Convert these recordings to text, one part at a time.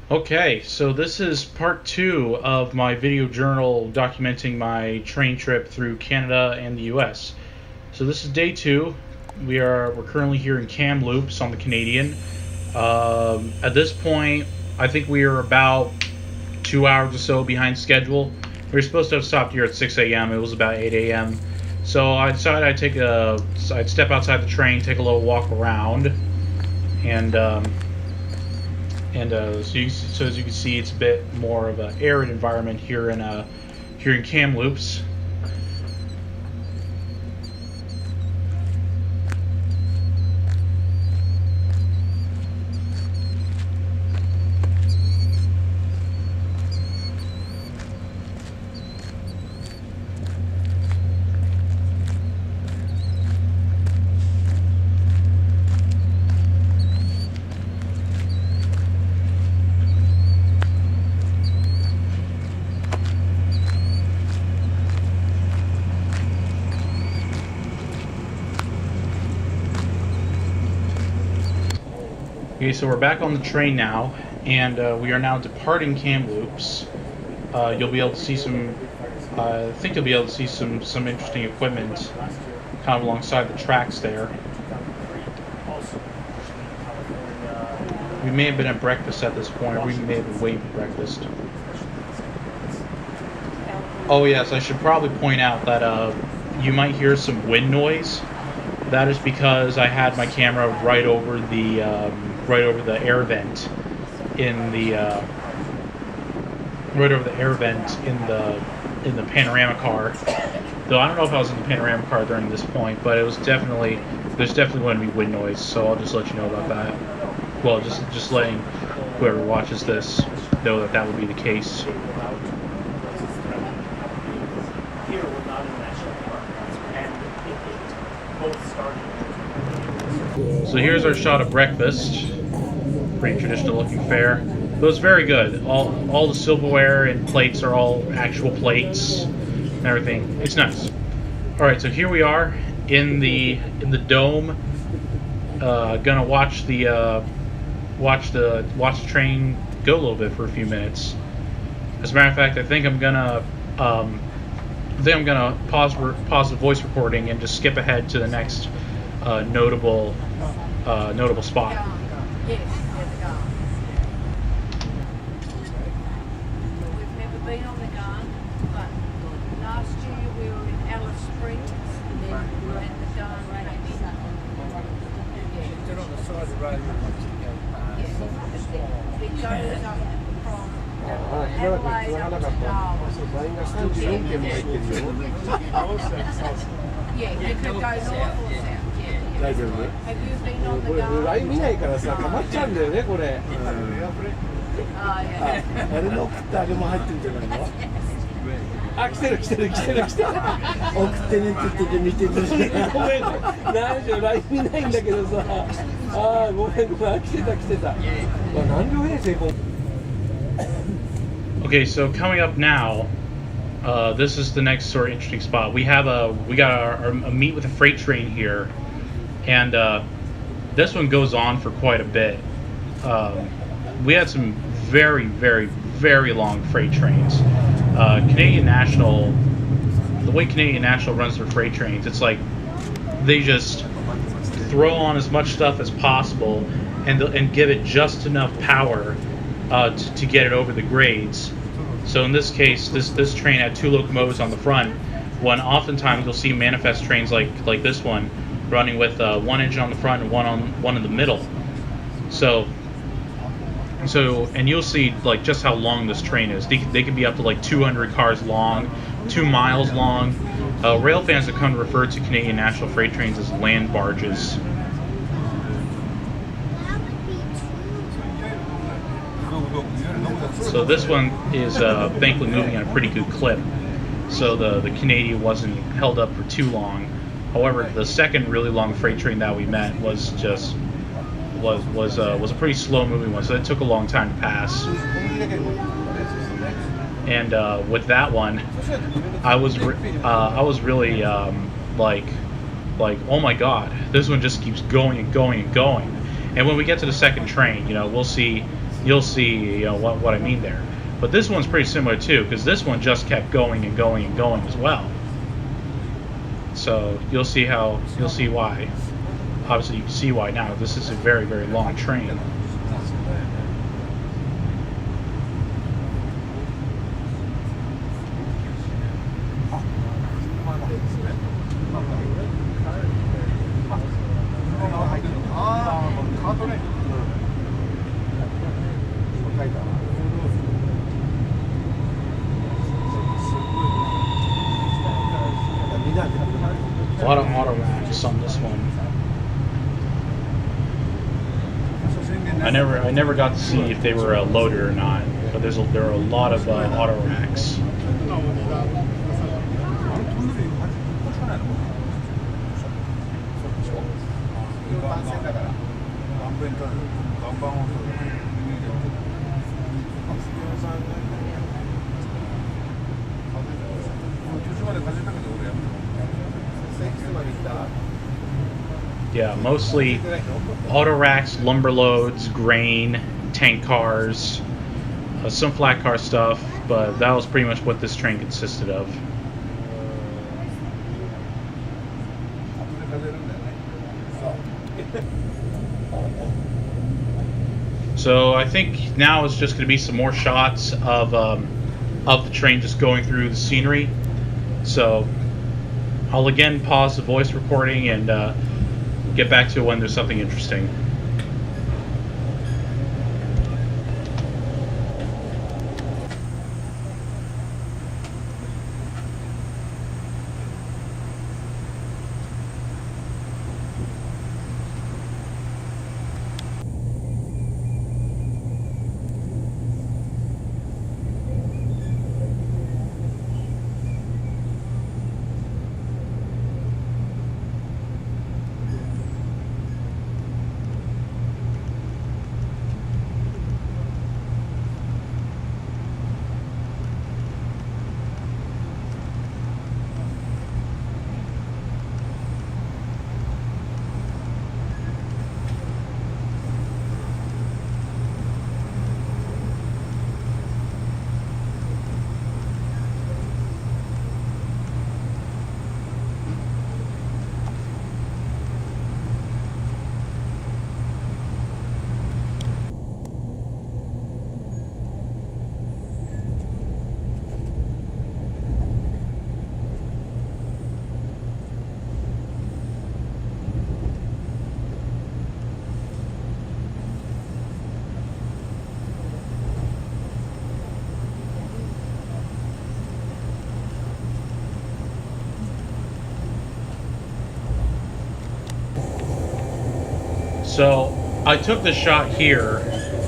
Okay, so this is part 2 of my video journal documenting my train trip through Canada and the US. So this is day 2. We're currently here in Kamloops on the Canadian. At this point, I think we are about 2 hours or so behind schedule. We were supposed to have stopped here at 6 a.m. It was about 8 a.m. So I decided I'd step outside the train, take a little walk around, and so as you can see, it's a bit more of an arid environment here in Kamloops. Okay, so we're back on the train now, and we are now departing Kamloops. You'll be able to see I think you'll be able to see some interesting equipment kind of alongside the tracks there. We may have been at breakfast at this point, or we may have been waiting for breakfast. Oh yes, I should probably point out that you might hear some wind noise. That is because I had my camera right over the air vent in the panorama car. Though I don't know if I was in the panorama car during this point, but there's definitely going to be wind noise. So I'll just let you know about that. Well, just letting whoever watches this know that would be the case. So here's our shot of breakfast. Pretty traditional looking fare. It was very good. All the silverware and plates are all actual plates and everything. It's nice. Alright, so here we are in the dome. Gonna watch the train go a little bit for a few minutes. As a matter of fact, I think I'm gonna pause the voice recording and just skip ahead to the next notable spot. Yes, we've never been on the gun, but last year we were in Alice Springs, and then we were at the gun right in. They're on the side of the road. It goes up from Adelaide up to Darwin. Yeah, you could go north or south. 大丈夫？ Have you been on the これ gun? LINE 見ないからさ、かまっちゃうんだよね、これ。Oh, yeah. あれの送ったあれも入ってるんじゃないの？あ、来てる。送ってねって言ってて見てる。ごめん、何しろ LINE 見ないんだけどさ。あー、ごめん、来てた。何両編成こう。Okay, so coming up now, this is the next sort of interesting spot. We got a meet with a freight train here, and this one goes on for quite a bit. We had some very, very, very long freight trains. Canadian National, the way Canadian National runs their freight trains, it's like they just throw on as much stuff as possible and give it just enough power to get it over the grades. So in this case, this train had 2 locomotives on the front. Oftentimes you'll see manifest trains like this one running with 1 engine on the front and one in the middle. So and you'll see like just how long this train is. They can be up to like 200 cars long, 2 miles long. Rail fans have come to refer to Canadian National freight trains as land barges. So this one is thankfully moving at a pretty good clip, so the Canadian wasn't held up for too long. However, the second really long freight train that we met was a pretty slow moving one, so it took a long time to pass. And with that one, I was really like, oh my god, this one just keeps going and going and going. And when we get to the second train, we'll see you'll see what I mean there. But this one's pretty similar too, because this one just kept going and going and going as well. So you'll see why. Obviously, you can see why now. This is a very, very long train. A lot of auto racks on this one. I never got to see if they were loaded or not, but there are a lot of auto racks. Yeah, mostly auto racks, lumber loads, grain, tank cars, some flat car stuff, but that was pretty much what this train consisted of. So I think now is just going to be some more shots of the train just going through the scenery. So I'll again pause the voice recording and get back to it when there's something interesting. So I took the shot here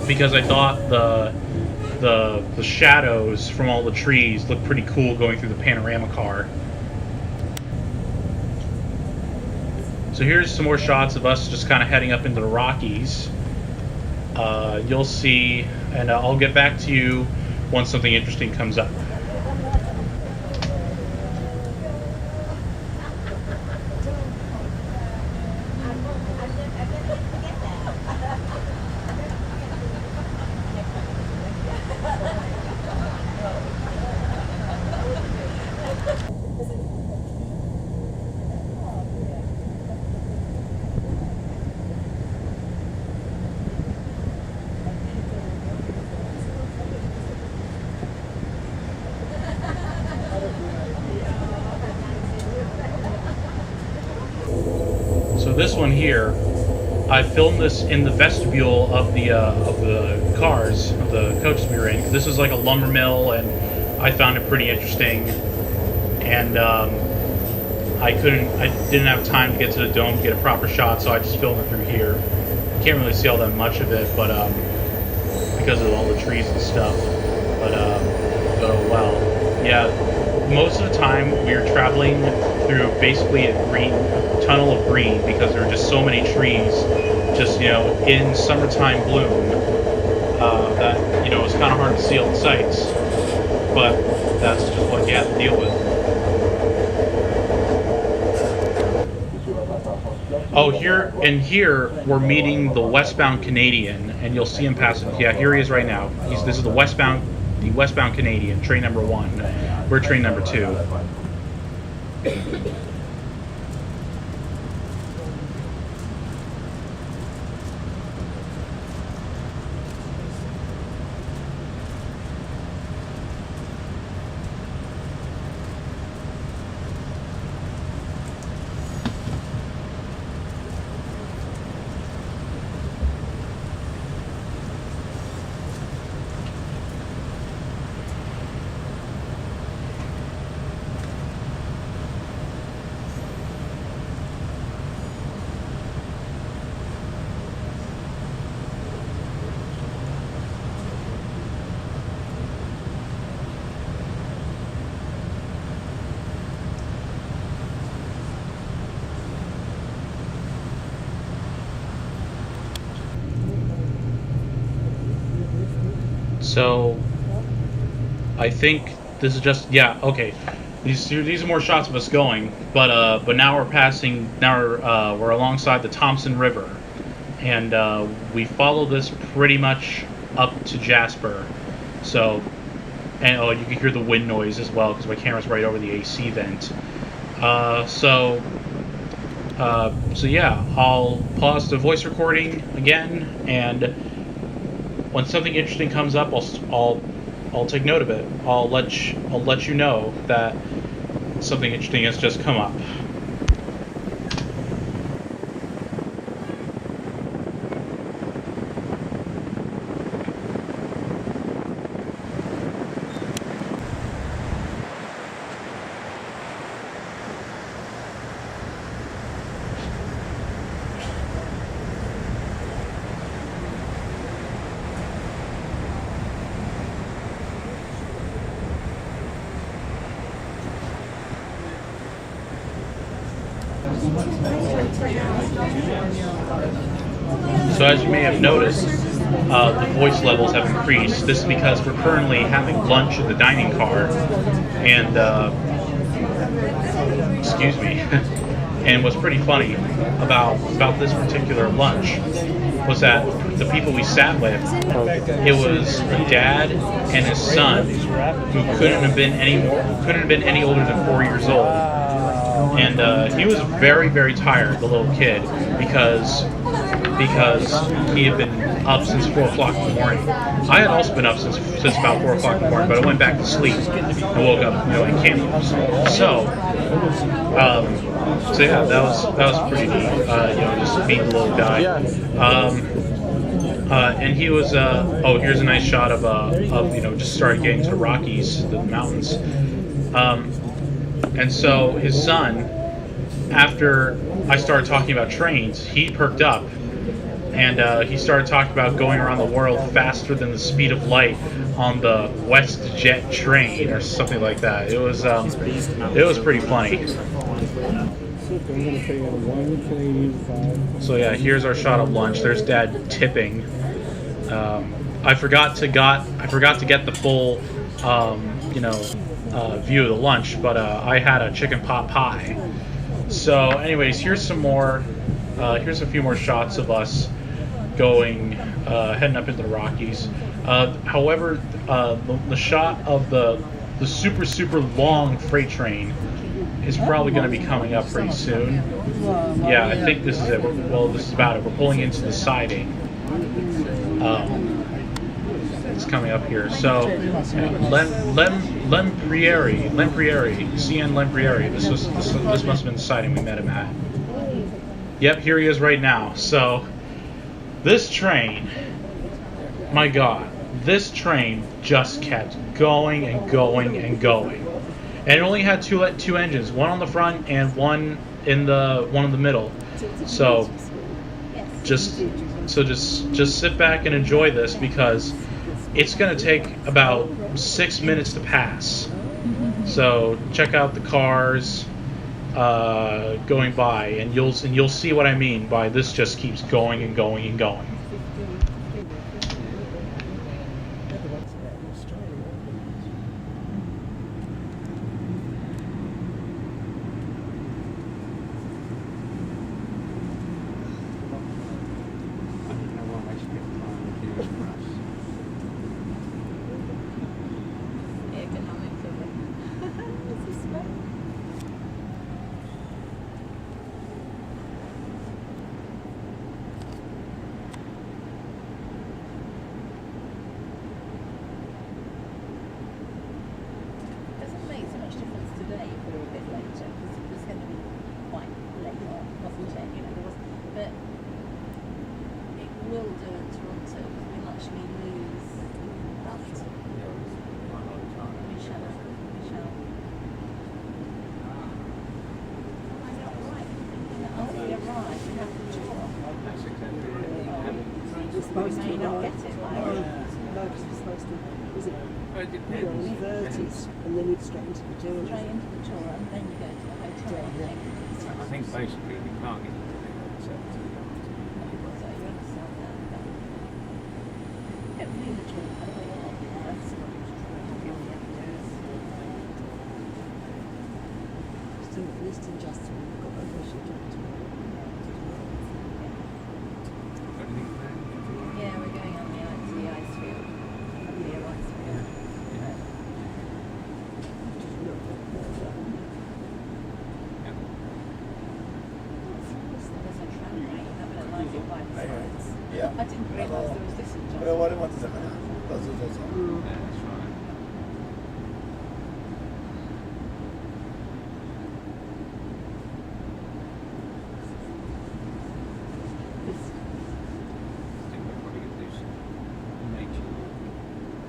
because I thought the shadows from all the trees looked pretty cool going through the panorama car. So here's some more shots of us just kind of heading up into the Rockies. You'll see, and I'll get back to you once something interesting comes up. So this one here, I filmed this in the vestibule of the cars, of the coaches we were in. This is like a lumber mill, and I found it pretty interesting. And I didn't have time to get to the dome to get a proper shot, so I just filmed it through here. You can't really see all that much of it, but because of all the trees and stuff. But oh well, yeah. Most of the time we were traveling through basically a tunnel of green because there were just so many trees, just in summertime bloom, that it was kind of hard to see all the sights. But that's just what you have to deal with. Oh, here we're meeting the westbound Canadian, and you'll see him passing. Yeah, here he is right now. This is the westbound Canadian, train number 1. We're train number 2. So I think this is just, yeah, okay. These are more shots of us going, but now we're passing. Now we're alongside the Thompson River, and we follow this pretty much up to Jasper. So, and you can hear the wind noise as well because my camera's right over the AC vent. So yeah, I'll pause the voice recording again, and when something interesting comes up, I'll take note of it. I'll let you know that something interesting has just come up. So as you may have noticed, the voice levels have increased. This is because we're currently having lunch in the dining car, and excuse me. And what's pretty funny about this particular lunch was that the people we sat with, it was a dad and his son who couldn't have been any older than 4 years old. And he was very, very tired, the little kid, because he had been up since 4 o'clock in the morning. I had also been up since about 4 o'clock in the morning, but I went back to sleep and woke up, in Canada. So yeah, that was pretty neat. Just meet the little guy. And he was. Here's a nice shot of just started getting to the Rockies, the mountains. And so his son, after I started talking about trains, he perked up, and he started talking about going around the world faster than the speed of light on the WestJet train or something like that. It was pretty funny. So yeah, here's our shot of lunch. There's Dad tipping. I forgot to get the full view of the lunch, but I had a chicken pot pie. So anyways, here's a few more shots of us going heading up into the Rockies. However, the shot of the super long freight train is probably going to be coming up pretty soon. Yeah, I think this is it. This is about it. We're pulling into the siding. It's coming up here. So, Lempriere, CN Lempriere. This must have been the siding we met him at. Yep, here he is right now. So, this train, my God, this train just kept going and going and going. And it only had two engines, one on the front and one in the middle. So just sit back and enjoy this, because it's going to take about 6 minutes to pass. So check out the cars going by, and you'll see what I mean by this just keeps going and going and going. supposed to, may not right? get it. No, Like, because it's supposed to, is it, It you know, depends. 30s, and then you'd straight into the tour. straight into the tour and then you go to the hotel. Yeah. I think basically we can't get into the hotel till you go to So you understand that. Don't need a tour. I don't know what that's what Still at least in Jasper, we've got a version to Everything planned? Yeah, we're going on the ice field. The ice field. There's a tram right? You have it like it by the sides. いや、 I didn't realise there was this in これ Jasper. 我々松坂だ。どうぞどうぞ。 Yeah, that's right. I think we're probably going to do some nature.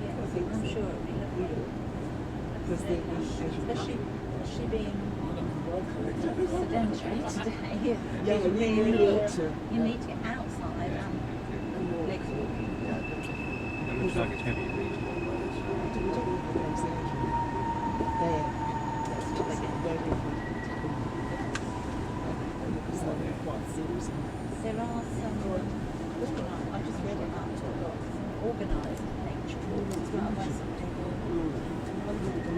Yeah, I'm sure it'll be lovely. Because they Especially she being sedentary today. Yeah, It's you really need to. You need to get outside and walk. It looks like it's going to be reasonable weather. There are some, I just read about some organised nature walks by some people.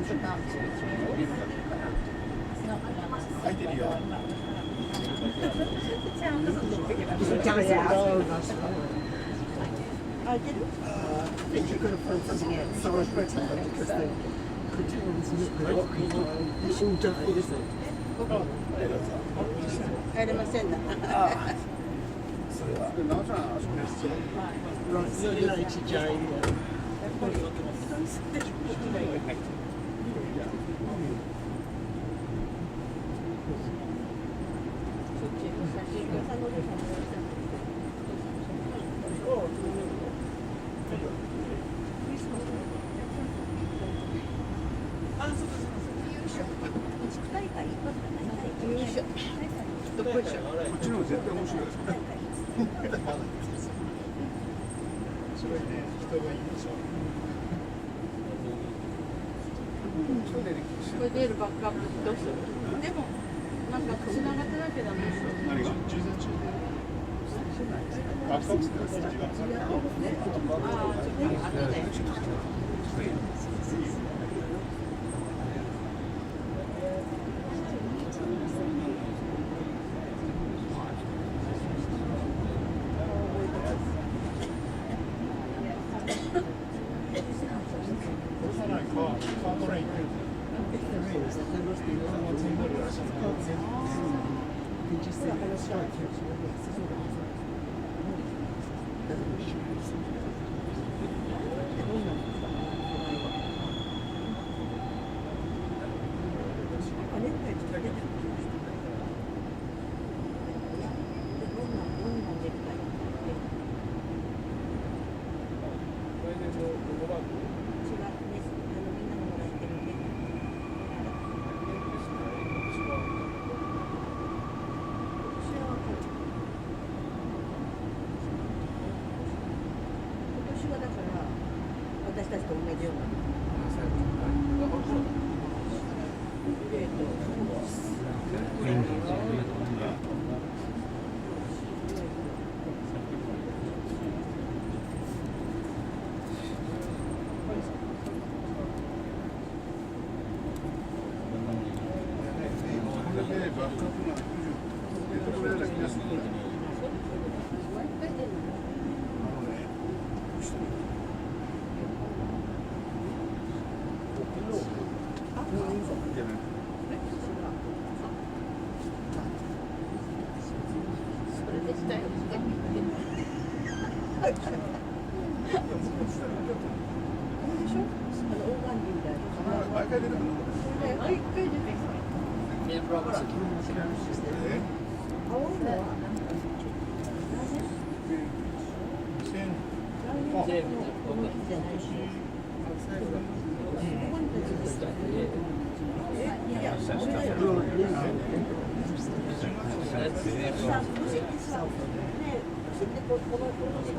It's about 2 or 3 hours. It's not enough. 空いてるよ。 The town doesn't look big enough. I didn't. I think you're going to find something outside better because the towns look like it's all day, isn't it? 入れませんな。それは。 Right, see you later, Jane. What you know, 絶対面白いです。それね、人がいいでしょ。人出てきて。これ出るバックアップどうする？でもなんか繋がってなきゃダメでしょ。何が？充電中。バックアップって違うんですか？ああ、ちょっと後で。 If there is, then there must be one more thing. You just see it straight through to the next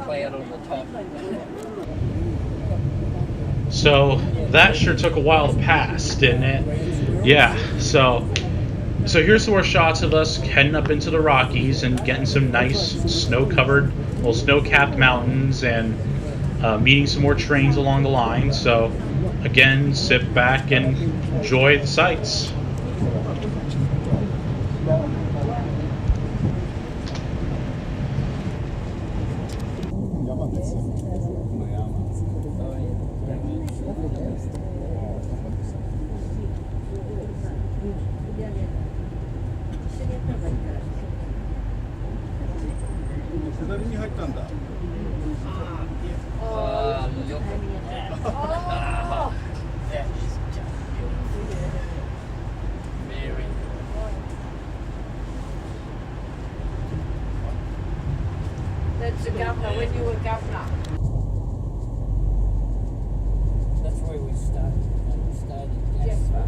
cloud on the top. So that sure took a while to pass, didn't it? Yeah. So here's some more shots of us heading up into the Rockies and getting some nice snow-covered, well, snow-capped mountains and meeting some more trains along the line. So again, sit back and enjoy the sights. That's the governor, when you were governor. That's where we started. Jasper.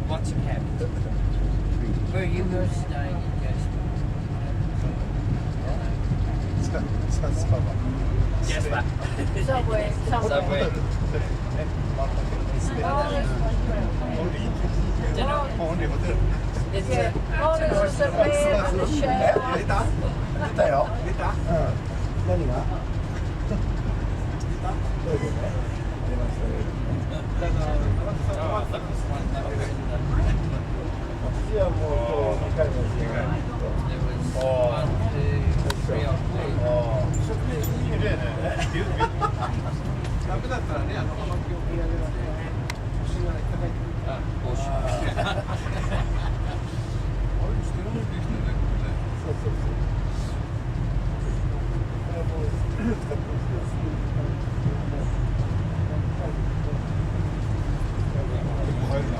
Lots of cabins. Where you were staying in Jasper? Jasper. Somewhere. Somewhere. Only hotel. It's Yeah. Oh, there's just a bed and a shower. 出たよ。出た。何が？トイレね。出ましたね。こっちはもう今日2回もしてない。There was 1, 2, 3 on me. 綺麗ね。ダメだったらね、あの天気を切り上げられて、星が高い。Bush. あれ捨てるもんできてるね、これね。そうそうそう。これはもう使ってます入るな。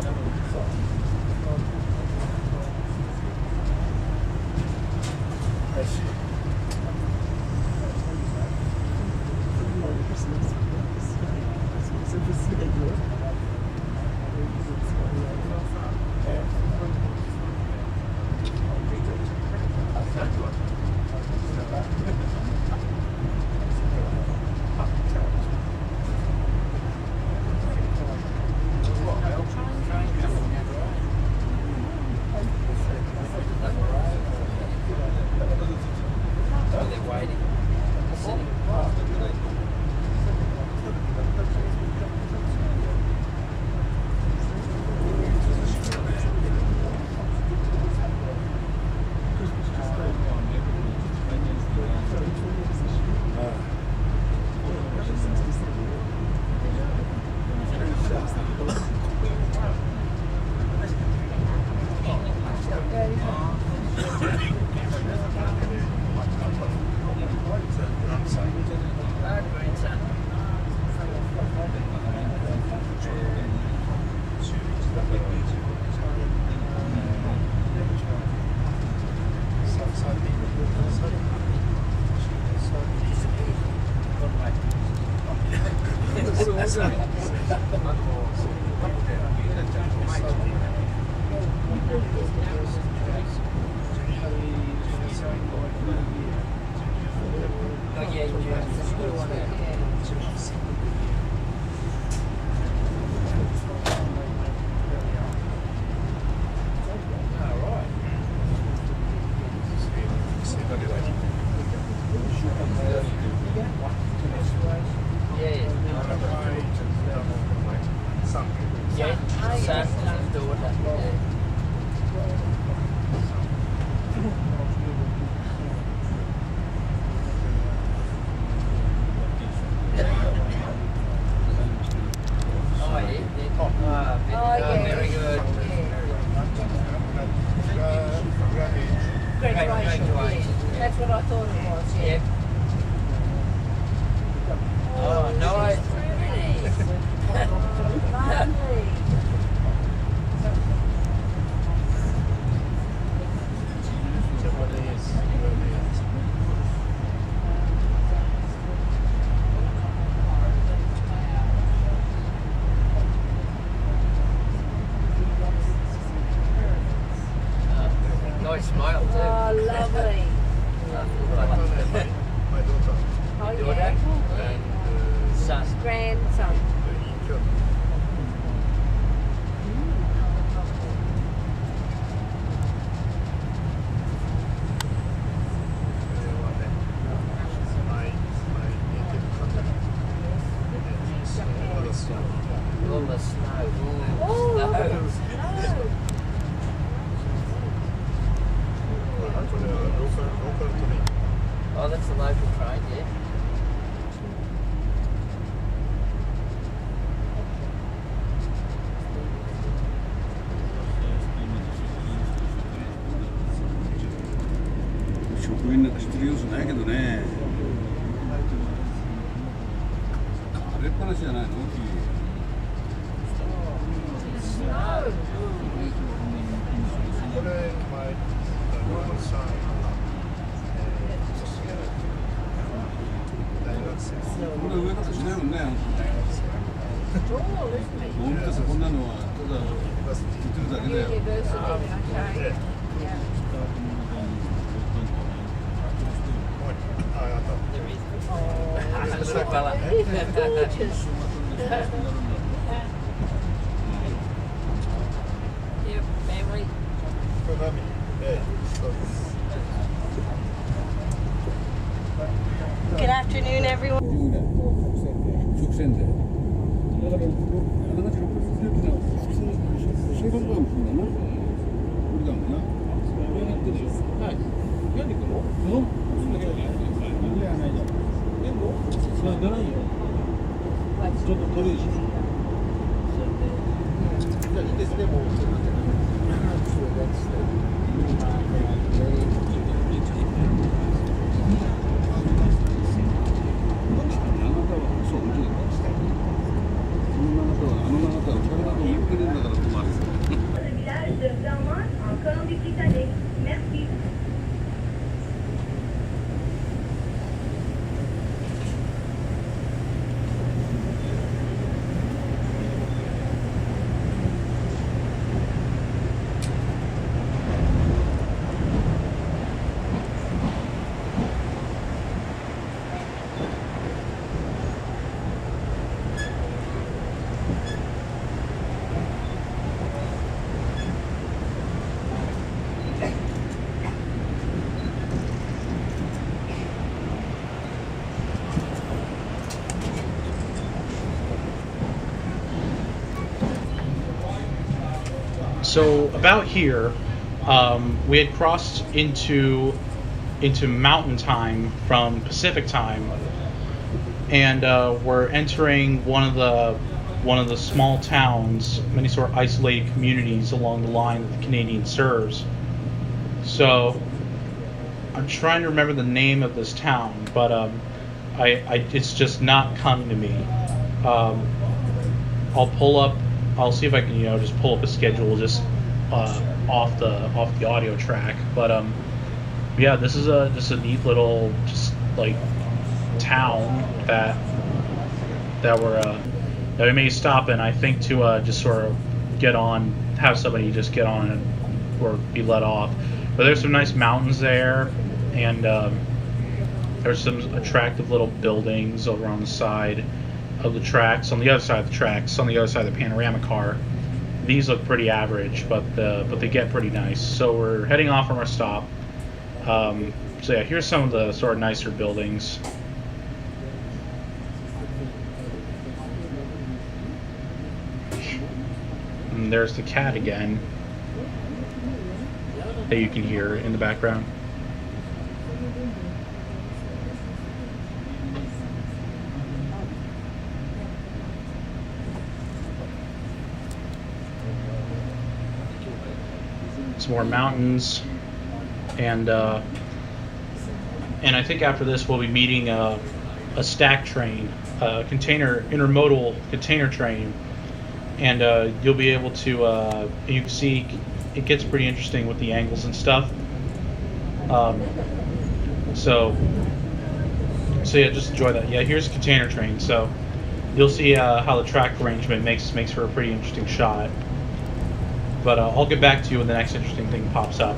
よし。Are they waiting? Sitting. Grandson. Oh yeah, very good. Graduation. That's what I thought it was, yeah. Yep. Oh, nice. Lovely. nice smile too. Oh, lovely. My daughter Oh, Daughter yeah. and son. Grandson. my native country. And it's All the snow. Oh, Snow. no. actually local train. Oh, that's the local train, yeah. 職員なんかしてる様子ないけどね。荒れっぱなしじゃないの？木。 Snow. これ my grandson 大学生。これ上方しないもんね。 Tall, isn't it? どう見たってこんなのはただ言ってるだけだよ。 University, okay. Yeah. あ、あった。 There is. Oh, Little fella. it's gorgeous. Yep, family. これ何？そうです。 Good afternoon, everyone. 直線で。だからあながち6分っていうのは普通新幹線もそうだな。これだもんな。はい。何行くの？うん。いやないじゃん。でもならんよ。ちょっと遠いし。じゃあいいですねもう。De Vermont en Colombie-Britannique. Merci. So about here, we had crossed into Mountain Time from Pacific Time, and we're entering one of the small towns, many sort of isolated communities along the line that the Canadian serves. So I'm trying to remember the name of this town, but it's just not coming to me. I'll see if I can, just pull up a schedule just off the audio track. But yeah, this is just a neat little like town that we may stop in. I think to just sort of have somebody just get on or be let off. But there's some nice mountains there, and there's some attractive little buildings over on the side of the tracks, on the other side of the tracks, on the other side of the panorama car. These look pretty average, but they get pretty nice. So we're heading off from our stop. So yeah, here's some of the sort of nicer buildings. And there's the cat again that you can hear in the background. Some more mountains, and I think after this we'll be meeting a stack train, intermodal container train, and you'll be able to you can see it gets pretty interesting with the angles and stuff. So yeah, just enjoy that. Yeah, here's a container train, so you'll see how the track arrangement makes for a pretty interesting shot. But I'll get back to you when the next interesting thing pops up.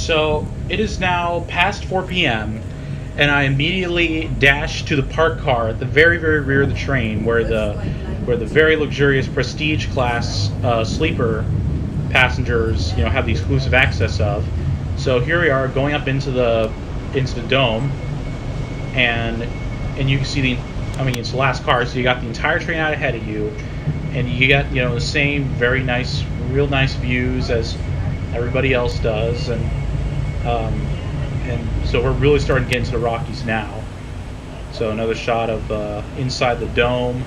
So it is now past 4 p.m. and I immediately dash to the parked car at the very, very rear of the train, where the very luxurious prestige class sleeper passengers, have the exclusive access of. So here we are going up into the dome, and you can see it's the last car, so you got the entire train out ahead of you, and you got the same very nice, real nice views as everybody else does, and so we're really starting to get into the Rockies now. So another shot of inside the dome.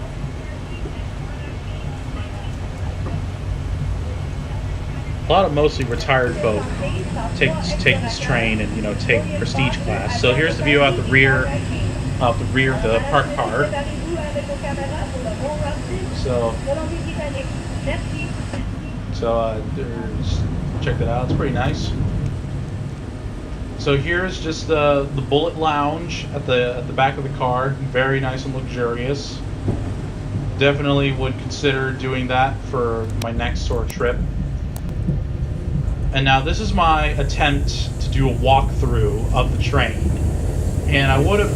A lot of mostly retired folk take this train and take prestige class. So here's the view out the rear of the parked car. So there's, check that out. It's pretty nice. So here's just the bullet lounge at the back of the car. Very nice and luxurious. Definitely would consider doing that for my next sort of trip. And now this is my attempt to do a walkthrough of the train, and I would have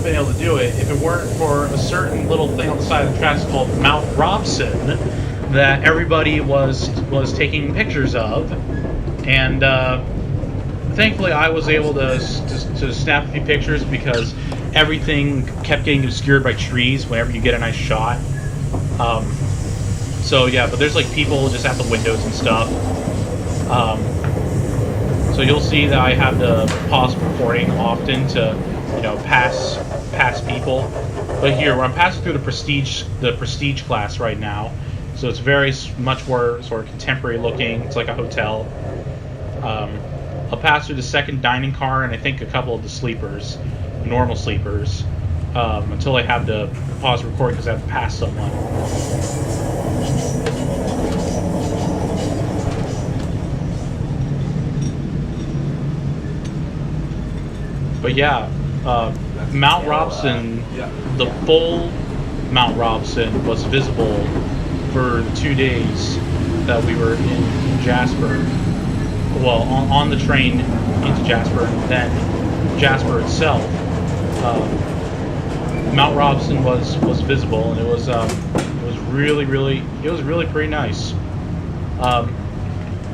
been able to do it if it weren't for a certain little thing on the side of the tracks called Mount Robson that everybody was taking pictures of, and thankfully I was able to snap a few pictures because everything kept getting obscured by trees whenever you get a nice shot. So yeah, but there's like people just at the windows and stuff. So you'll see that I have to pause recording often to, pass people. But here, where I'm passing through the prestige class right now, so it's very much more sort of contemporary looking. It's like a hotel. I'll pass through the second dining car and I think a couple of the sleepers, normal sleepers, until I have to pause recording because I have to pass someone. But yeah, Mount Robson, the full Mount Robson was visible for the 2 days that we were in Jasper. Well, on the train into Jasper, and then Jasper itself. Mount Robson was visible, and it was really pretty nice.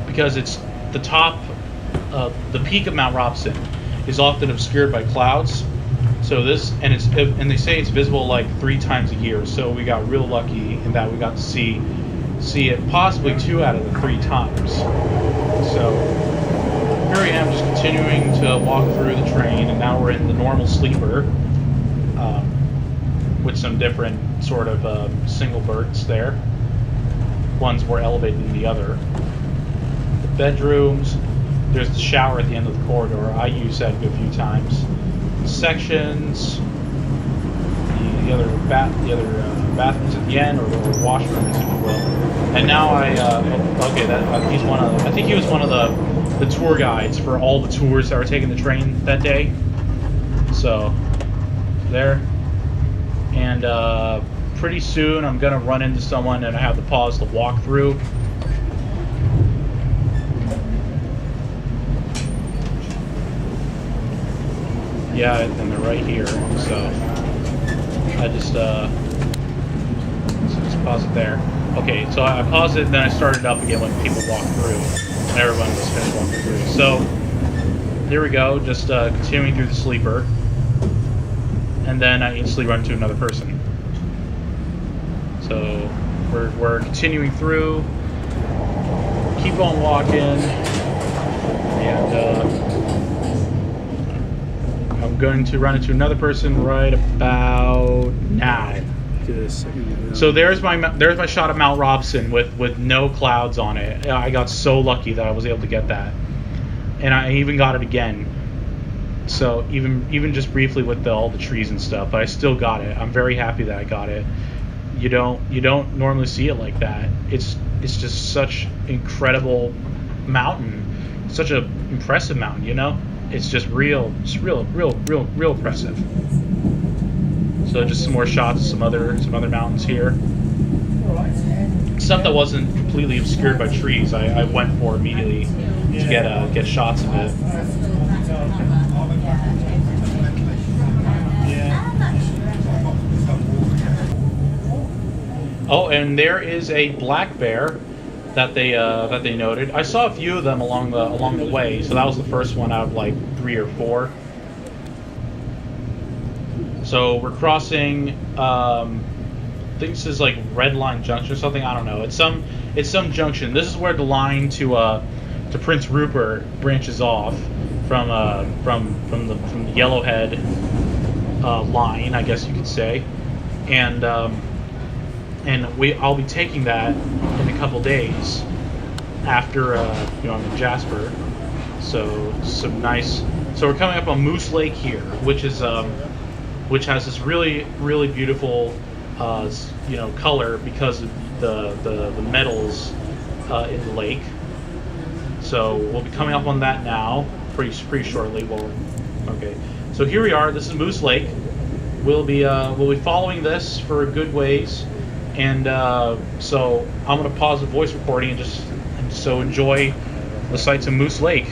Because it's the top, the peak of Mount Robson is often obscured by clouds. So and they say it's visible like 3 times a year. So we got real lucky in that we got to see it possibly 2 out of the 3 times. So here I am, just continuing to walk through the train, and now we're in the normal sleeper, with some different sort of single berths there. One's more elevated than the other. The bedrooms. There's the shower at the end of the corridor. I use that a good few times. Sections, the other bathrooms at the end, or washrooms, if you will. And now I think he was one of the tour guides for all the tours that were taking the train that day. So there, and pretty soon I'm gonna run into someone and I have to pause the walk through. Yeah, and they're right here, so I just pause it there. Okay, so I paused it, and then I started up again when people walked through, and everyone was finished walking through. So here we go, just continuing through the sleeper, and then I instantly run into another person. So we're continuing through, keep on walking, and I'm going to run into another person right about now. So there's my shot of Mount Robson with no clouds on it. I got so lucky that I was able to get that, and I even got it again. So even just briefly with all the trees and stuff, but I still got it. I'm very happy that I got it. You don't normally see it like that. It's just such incredible mountain, such a impressive mountain. It's just real impressive. So just some more shots of some other mountains here. Stuff that wasn't completely obscured by trees, I went for immediately. get shots of it. Oh, and there is a black bear that they noted. I saw a few of them along the way, so that was the first one out of like 3 or 4. So we're crossing. I think this is like Red Line Junction or something. I don't know. It's some junction. This is where the line to Prince Rupert branches off from the Yellowhead line, I guess you could say, and I'll be taking that in a couple days after I'm in Jasper. So some nice. So we're coming up on Moose Lake here, which has this really really beautiful color because of the metals in the lake. So we'll be coming up on that now pretty shortly. Okay. So here we are. This is Moose Lake. We'll be following this for a good ways, and so I'm gonna pause the voice recording and just enjoy the sights of Moose Lake.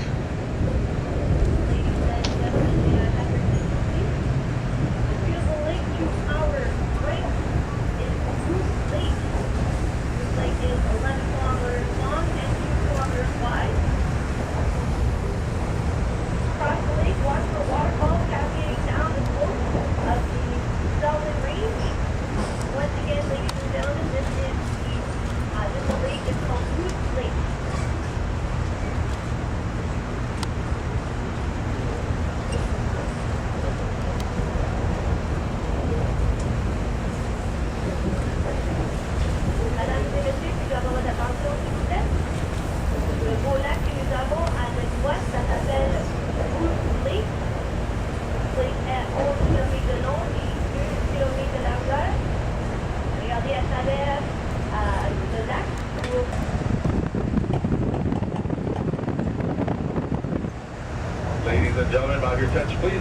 Ladies and gentlemen, have your attention, please. We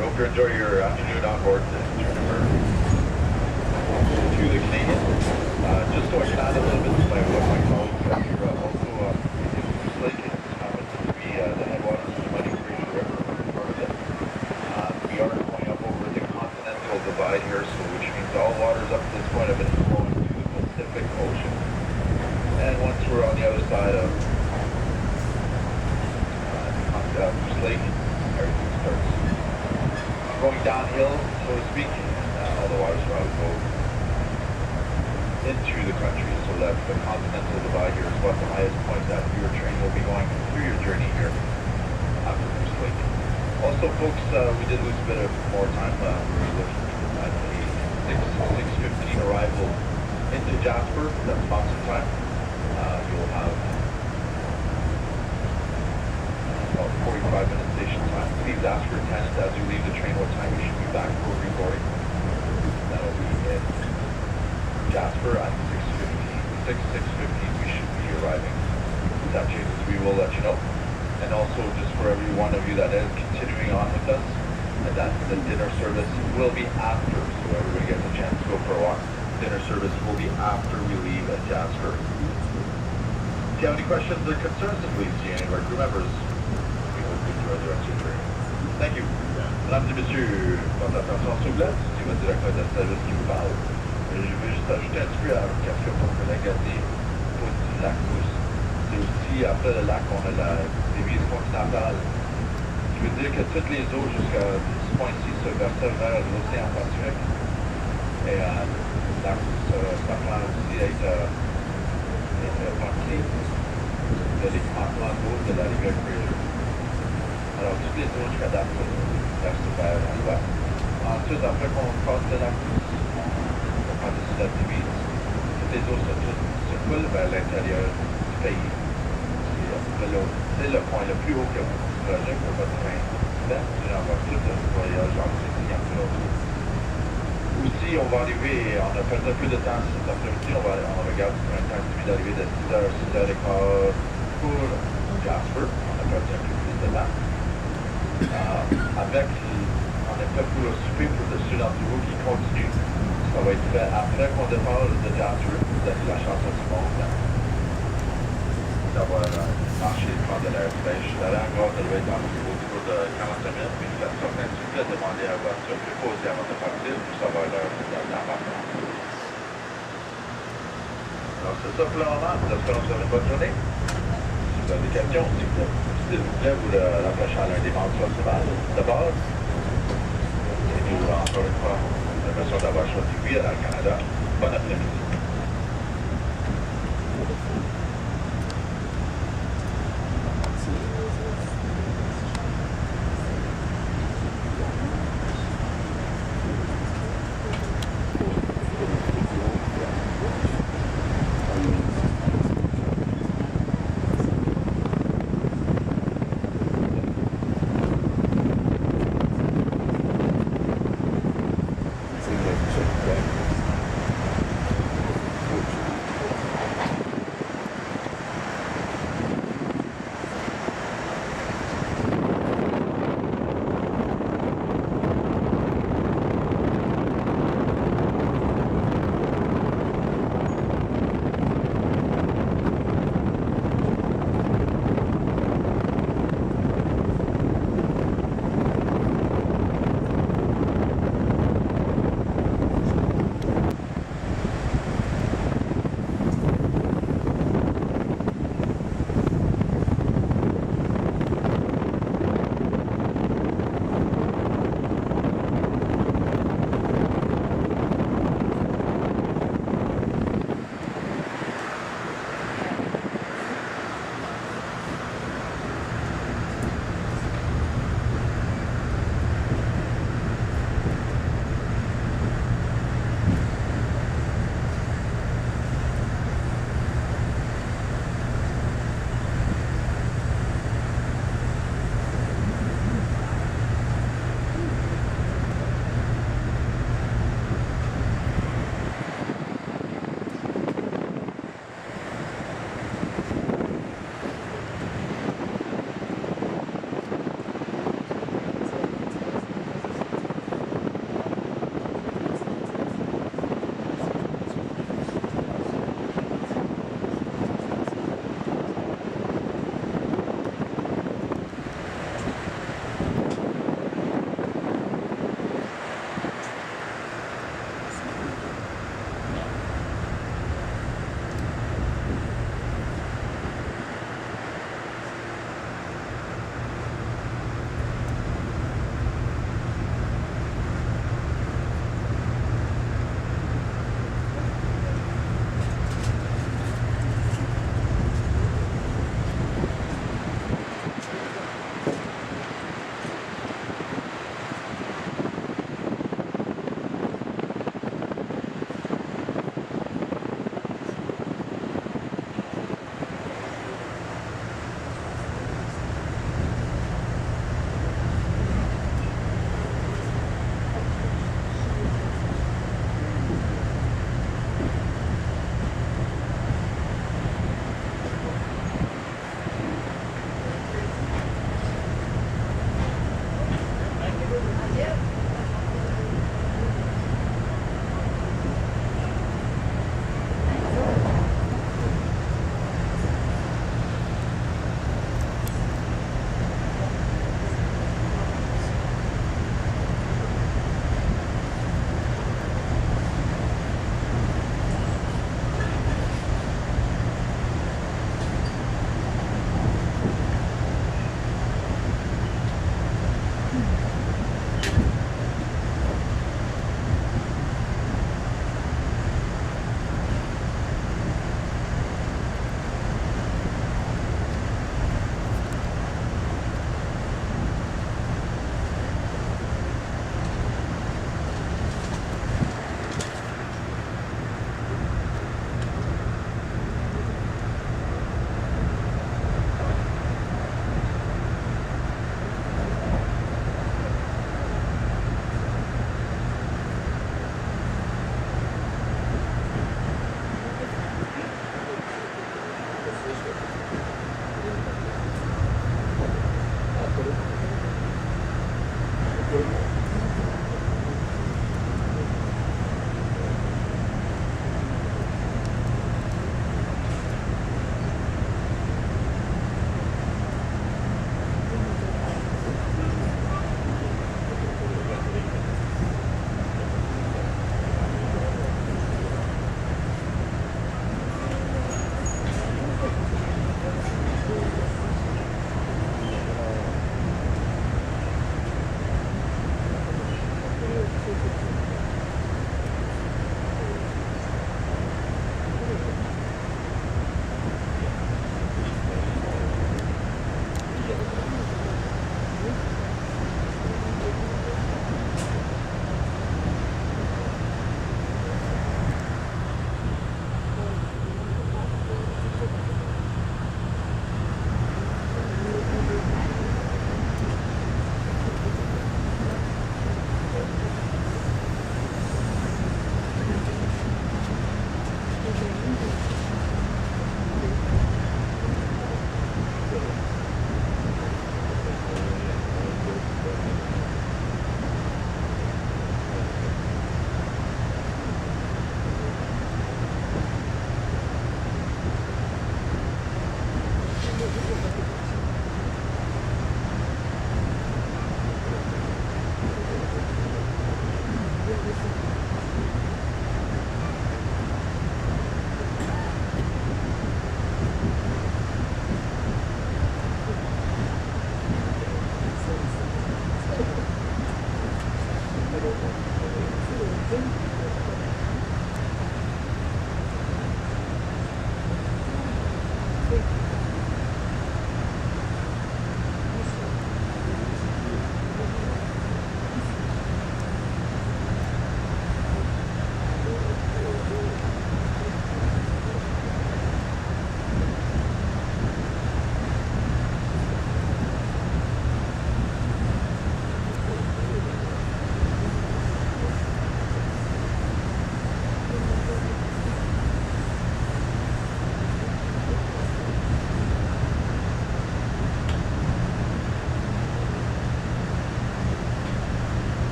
hope you enjoy your afternoon on board the Juniper to the Canadian. Just to expand a little bit to what my colleagues have here, also in Moose Lake, it happens to be the headwaters of the Mighty Fraser River, part of it. We are going up over the continental divide here, so which means all waters up to this point have been flowing to the Pacific Ocean. And once we're on the other side of Moose Lake, everything starts going downhill, so to speak, and all the waters will go into the country, so that the continental divide here is about the highest point that your train will be going through your journey here after Moose Lake. Also, folks, we did lose a bit of more time. We were looking at a 6:15 arrival into Jasper. That's Mountain time. You'll have about 45-minute station time. Please ask your attendant as you leave the train what time you should be back for reboarding. That'll be in Jasper at 6:15 we should be arriving. If that changes, we will let you know. And also, just for every one of you that is continuing on with us, and that the dinner service will be after, so everybody gets a chance to go for a walk. Dinner service will be after we leave at Jasper. If you have any questions or concerns, please see any of our crew members. We hope you enjoy the rest of your journey. Thank you. Mesdames et messieurs, votre attention s'il vous plaît, c'est votre directeur de service qui vous parle. Je veux juste ajouter un petit peu à votre question pour collègue des côtes du lac Mousse. C'est aussi, après le lac, on a la divise continentale. Ce qui veut dire que toutes les eaux jusqu'à ce point-ci se versent vers l'océan Pacifique. Et le lac s'apprend aussi à être partie de l'équipement d'eau de la rivière Fraser. Alors, toutes les eaux jusqu'à date versent vers l'ouest. Ensuite, après qu'on passe le lac Mousse, on passe dessus la divise. Toutes les eaux se coulent vers l'intérieur du pays. C'est le point le plus haut que vous trajet pour votre train. Là, tu envoies tout le voyage en signature. Aussi, on va arriver, on a perdu un peu de temps cet après-midi, on regarde pour un temps celui d'arriver de 6h, 6h15 pour Jasper. On a perdu un peu plus de temps. On est fait pour le souper pour le sud Ontario qui continue. Ça va être fait après qu'on départ de Jasper. Vous avez la chance du monde. Donc, avoir marché le plan de l'air pêche. La hangar devait être autour de 45 minutes, mais ça certains s'il vous plaît, demandez à la voiture plus posée avant de partir pour savoir l'heure d'embarquement. Alors c'est ça pour le moment, j'espère que vous avez une bonne journée. Si vous avez des questions, s'il vous plaît, vous l'approchez à l'un des membres principaux de base. Et nous, encore une fois, l'impression d'avoir choisi Air Canada. Bon après-midi.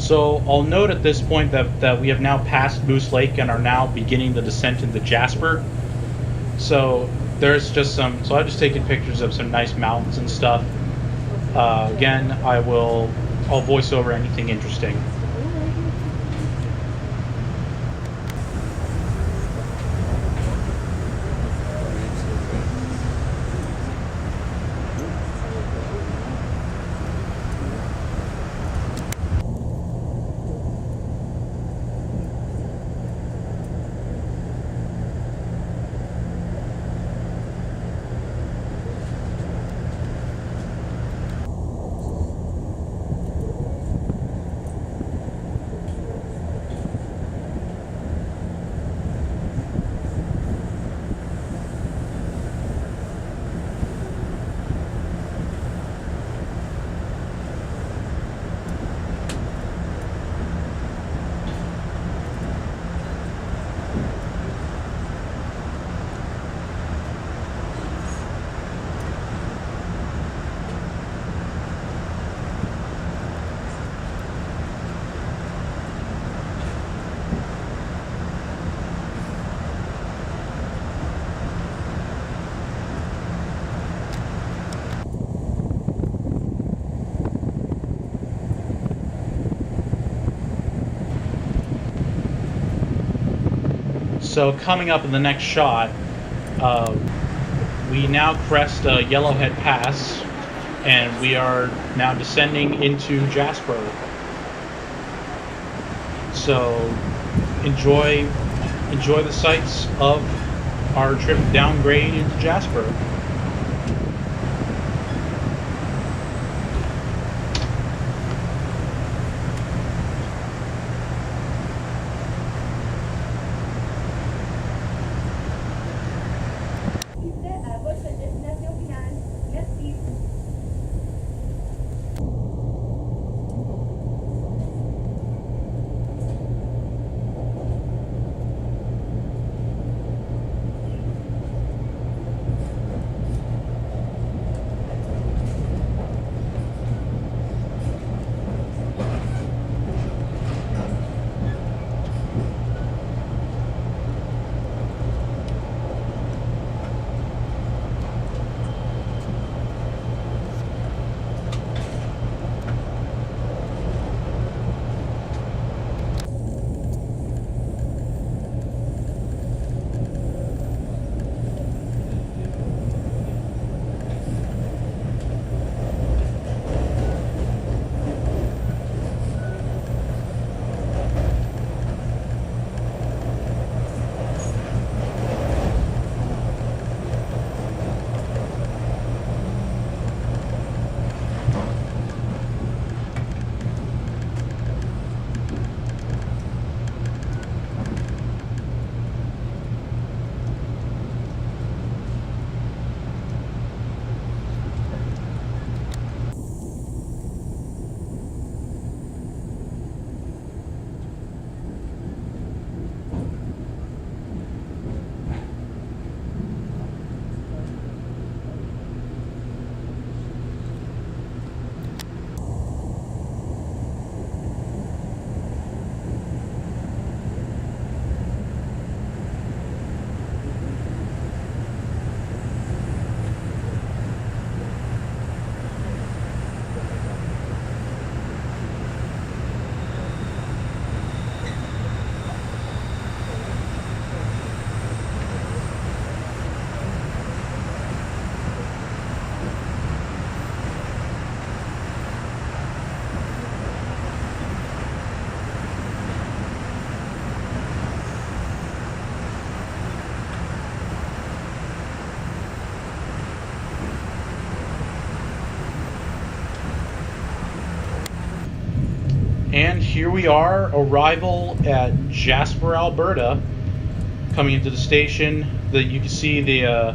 So I'll note at this point that we have now passed Moose Lake and are now beginning the descent into Jasper. So there's just some. So I've just taken pictures of some nice mountains and stuff. Again, I'll voice over anything interesting. So coming up in the next shot, we now crest Yellowhead Pass, and we are now descending into Jasper. So enjoy the sights of our trip downgrade into Jasper. À votre destination finale. Merci. And here we are, arrival at Jasper, Alberta. Coming into the station, you can see the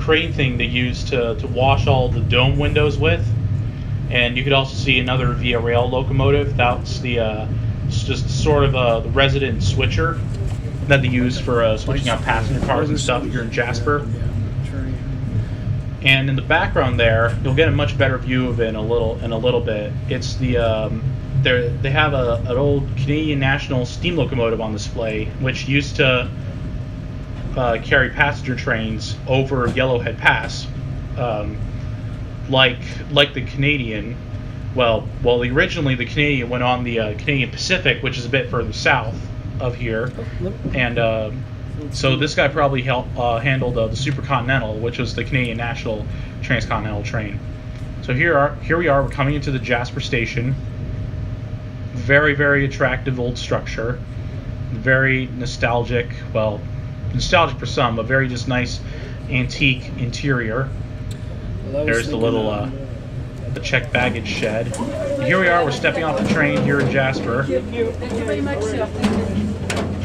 crane thing they used to wash all the dome windows with, and you could also see another Via Rail locomotive. That's it's just sort of the resident switcher that they use for switching out passenger cars and stuff here in Jasper. And in the background there, you'll get a much better view of it in a little bit. It's the they have an old Canadian National steam locomotive on display, which used to carry passenger trains over Yellowhead Pass, like the Canadian. Well, originally the Canadian went on the Canadian Pacific, which is a bit further south of here, and so this guy probably handled the Supercontinental, which was the Canadian National Transcontinental train. So here we are. We're coming into the Jasper station. Very, very attractive old structure. Very nostalgic. Well, nostalgic for some, but very just nice antique interior. There's the little the checked baggage shed. And here we are. We're stepping off the train here in Jasper. Thank you very much, sir.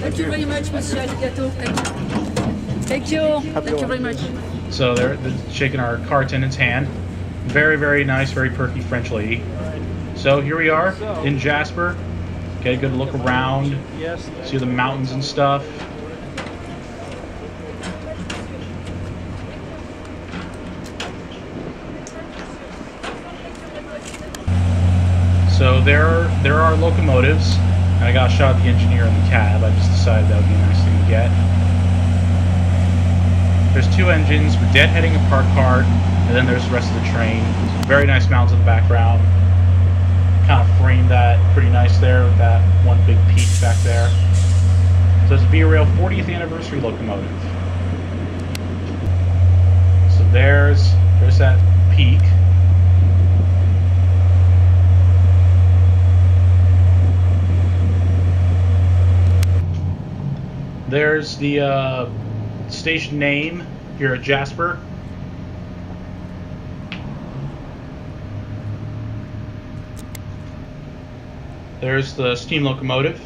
Thank you very much, Monsieur Arigato. Thank you. Thank you very much. So they're shaking our car attendant's hand. Very, very nice, very perky French lady. So here we are in Jasper. Get a good look around. See the mountains and stuff. So there are locomotives. And I got a shot of the engineer in the cab. I just decided that would be a nice thing to get. There's two engines, we're deadheading a parked car, and then there's the rest of the train. Some very nice mountains in the background. Kind of framed that pretty nice there with that one big peak back there. So it's a B-Rail 40th anniversary locomotive. So there's that peak. There's the station name here at Jasper. There's the steam locomotive,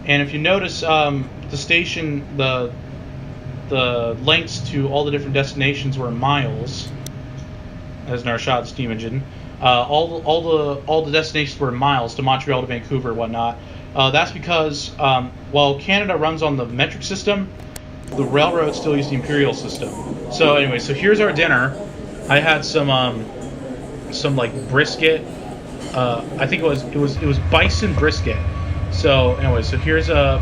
and if you notice, the station, the lengths to all the different destinations were in miles. As in our shot steam engine, all the destinations were in miles to Montreal to Vancouver and whatnot. That's because while Canada runs on the metric system, the railroad still use the imperial system. So anyway, so here's our dinner. I had some like brisket. I think it was bison brisket. So anyway, so here's the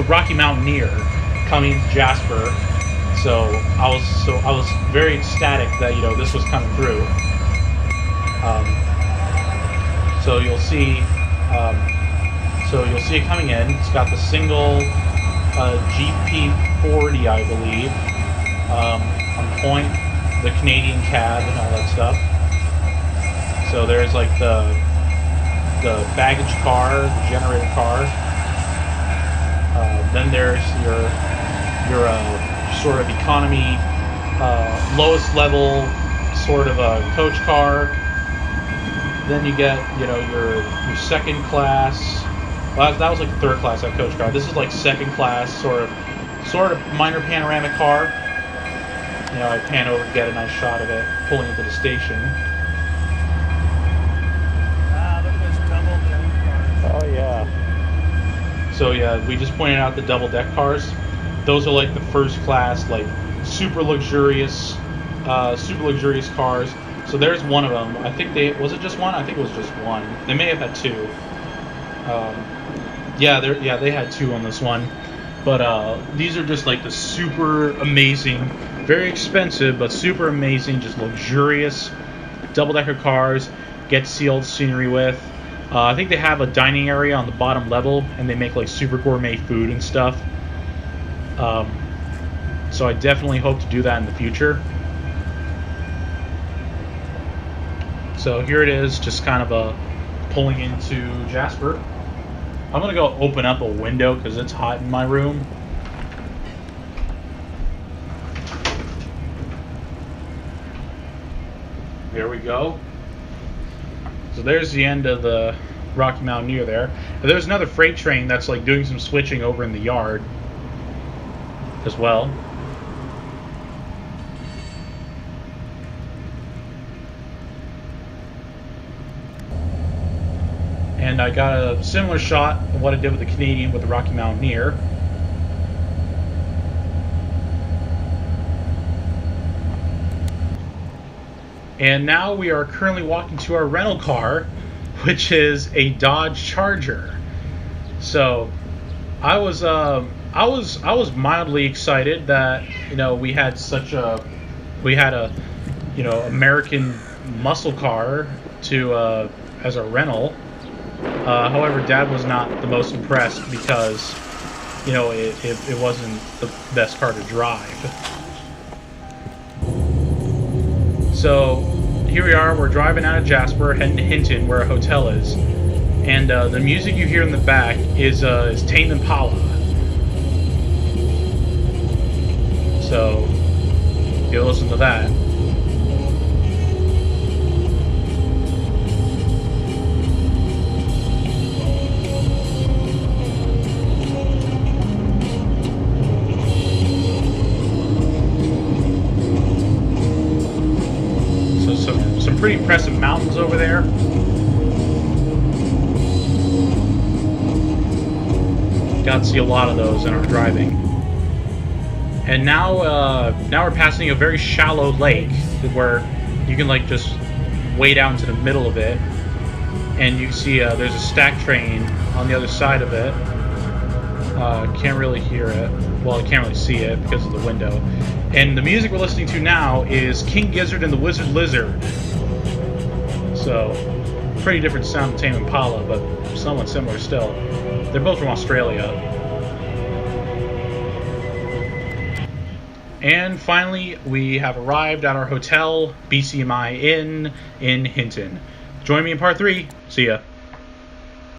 Rocky Mountaineer coming to Jasper. So I was very ecstatic that this was coming through. So you'll see it coming in. It's got the single GP40, I believe, on point, the Canadian cab and all that stuff. So there's like the baggage car, the generator car. Then there's your sort of economy, lowest level sort of a coach car. Then you get your second class. Well, that was like the third class, that coach car. This is like second class, sort of minor panoramic car. I pan over to get a nice shot of it pulling into the station. Look at this double deck car. Oh yeah. So yeah, we just pointed out the double deck cars. Those are like the first class, like super luxurious cars. So there's one of them. I think was it just one? I think it was just one. They may have had two. They had two on this one. But these are just like the super amazing, very expensive, but super amazing, just luxurious double-decker cars. Get to see all the scenery with. I think they have a dining area on the bottom level, and they make like super gourmet food and stuff. So I definitely hope to do that in the future. So here it is, just kind of pulling into Jasper. I'm going to go open up a window because it's hot in my room. There we go. So there's the end of the Rocky Mountaineer there. And there's another freight train that's like doing some switching over in the yard as well. And I got a similar shot of what I did with the Canadian with the Rocky Mountaineer. And now we are currently walking to our rental car, which is a Dodge Charger. So I was mildly excited that we had a American muscle car to as a rental. However, Dad was not the most impressed because it wasn't the best car to drive. So here we are. We're driving out of Jasper, heading to Hinton, where a hotel is, and the music you hear in the back is Tame Impala. So you'll listen to that. Some pretty impressive mountains over there. Got to see a lot of those in our driving. And now we're passing a very shallow lake where you can just wade out into the middle of it, and you see there's a stack train on the other side of it. Can't really hear it. Well, I can't really see it because of the window. And the music we're listening to now is King Gizzard and the Wizard Lizard. So, pretty different sound to Tame Impala, but somewhat similar still. They're both from Australia. And finally, we have arrived at our hotel, BCMI Inn in Hinton. Join me in part 3. See ya.